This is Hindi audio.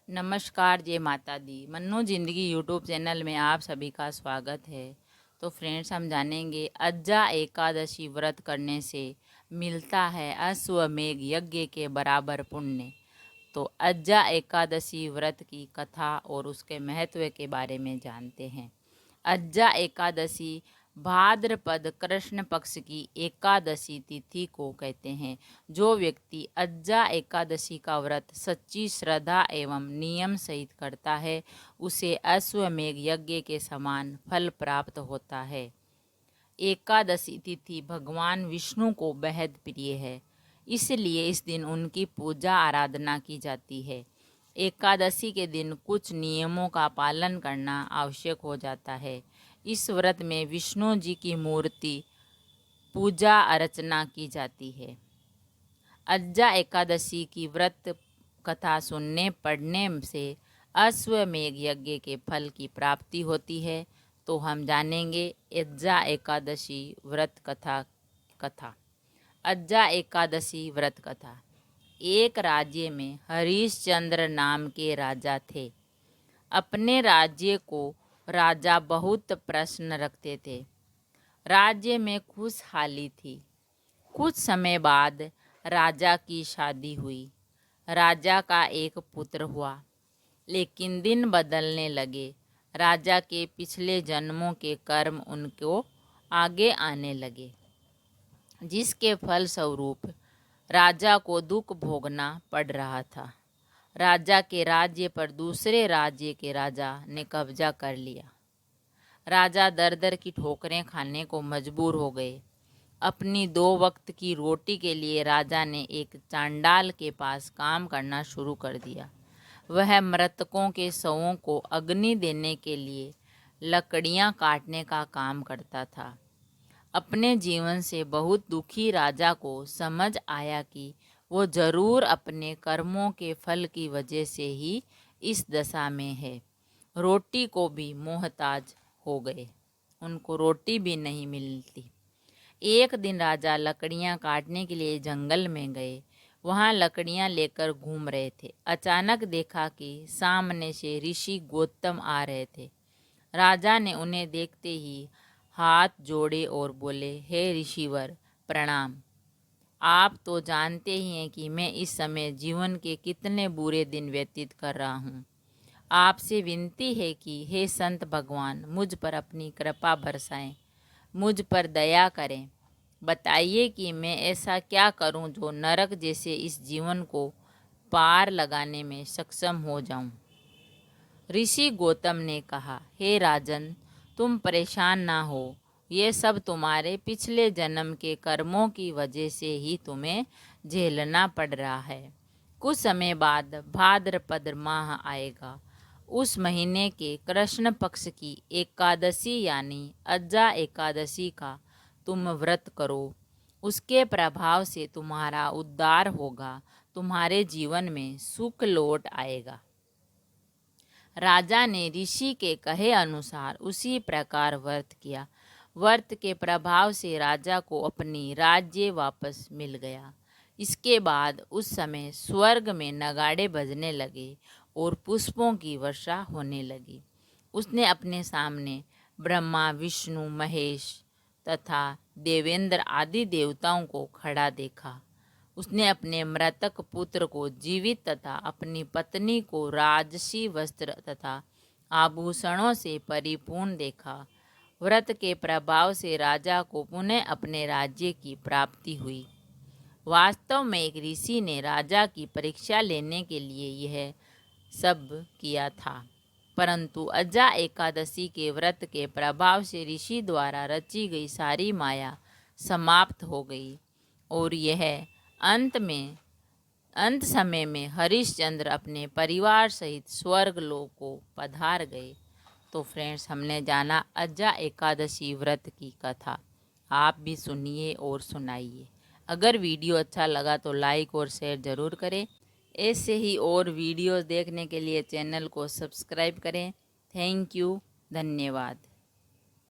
नमस्कार, जय माता दी। मन्नू ज़िंदगी यूट्यूब चैनल में आप सभी का स्वागत है। तो फ्रेंड्स, हम जानेंगे अज्जा एकादशी व्रत करने से मिलता है अश्वमेघ यज्ञ के बराबर पुण्य। तो अज्जा एकादशी व्रत की कथा और उसके महत्व के बारे में जानते हैं। अज्जा एकादशी भाद्रपद कृष्ण पक्ष की एकादशी तिथि को कहते हैं। जो व्यक्ति अज्जा एकादशी का व्रत सच्ची श्रद्धा एवं नियम सहित करता है, उसे अश्वमेघ यज्ञ के समान फल प्राप्त होता है। एकादशी तिथि भगवान विष्णु को बेहद प्रिय है, इसलिए इस दिन उनकी पूजा आराधना की जाती है। एकादशी के दिन कुछ नियमों का पालन करना आवश्यक हो जाता है। इस व्रत में विष्णु जी की मूर्ति पूजा अर्चना की जाती है। अज्जा एकादशी की व्रत कथा सुनने पढ़ने से अश्वमेघ यज्ञ के फल की प्राप्ति होती है। तो हम जानेंगे अज्जा एकादशी व्रत कथा। अज्जा एकादशी व्रत कथा। एक राज्य में हरिश्चंद्र नाम के राजा थे। अपने राज्य को राजा बहुत प्रसन्न रखते थे। राज्य में खुशहाली थी। कुछ समय बाद राजा की शादी हुई। राजा का एक पुत्र हुआ, लेकिन दिन बदलने लगे। राजा के पिछले जन्मों के कर्म उनको आगे आने लगे, जिसके फल स्वरूप राजा को दुख भोगना पड़ रहा था। राजा के राज्य पर दूसरे राज्य के राजा ने कब्जा कर लिया। राजा दर दर की ठोकरें खाने को मजबूर हो गए। अपनी 2 वक्त की रोटी के लिए राजा ने एक चांडाल के पास काम करना शुरू कर दिया। वह मृतकों के शवों को अग्नि देने के लिए लकड़ियां काटने का काम करता था। अपने जीवन से बहुत दुखी राजा को समझ आया कि वो जरूर अपने कर्मों के फल की वजह से ही इस दशा में है। रोटी को भी मोहताज हो गए, उनको रोटी भी नहीं मिलती। एक दिन राजा लकड़ियां काटने के लिए जंगल में गए। वहां लकड़ियां लेकर घूम रहे थे। अचानक देखा कि सामने से ऋषि गौतम आ रहे थे। राजा ने उन्हें देखते ही हाथ जोड़े और बोले, हे ऋषिवर, प्रणाम। आप तो जानते ही हैं कि मैं इस समय जीवन के कितने बुरे दिन व्यतीत कर रहा हूँ। आपसे विनती है कि हे संत भगवान, मुझ पर अपनी कृपा बरसाएं, मुझ पर दया करें। बताइए कि मैं ऐसा क्या करूं जो नरक जैसे इस जीवन को पार लगाने में सक्षम हो जाऊं। ऋषि गौतम ने कहा, हे राजन, तुम परेशान ना हो। ये सब तुम्हारे पिछले जन्म के कर्मों की वजह से ही तुम्हें झेलना पड़ रहा है। कुछ समय बाद भाद्रपद माह आएगा। उस महीने के कृष्ण पक्ष की एकादशी यानी अज्जा एकादशी का तुम व्रत करो। उसके प्रभाव से तुम्हारा उद्धार होगा, तुम्हारे जीवन में सुख लौट आएगा। राजा ने ऋषि के कहे अनुसार उसी प्रकार व्रत किया। व्रत के प्रभाव से राजा को अपनी राज्य वापस मिल गया। इसके बाद उस समय स्वर्ग में नगाड़े बजने लगे और पुष्पों की वर्षा होने लगी। उसने अपने सामने ब्रह्मा, विष्णु, महेश तथा देवेंद्र आदि देवताओं को खड़ा देखा। उसने अपने मृतक पुत्र को जीवित तथा अपनी पत्नी को राजसी वस्त्र तथा आभूषणों से परिपूर्ण देखा। व्रत के प्रभाव से राजा को पुनः अपने राज्य की प्राप्ति हुई। वास्तव में एक ऋषि ने राजा की परीक्षा लेने के लिए यह सब किया था, परंतु अज्जा एकादशी के व्रत के प्रभाव से ऋषि द्वारा रची गई सारी माया समाप्त हो गई और यह अंत समय में हरिश्चंद्र अपने परिवार सहित स्वर्ग लोक को पधार गए। तो फ्रेंड्स, हमने जाना अज्जा एकादशी व्रत की कथा। आप भी सुनिए और सुनाइए। अगर वीडियो अच्छा लगा तो लाइक और शेयर ज़रूर करें। ऐसे ही और वीडियोस देखने के लिए चैनल को सब्सक्राइब करें। थैंक यू, धन्यवाद।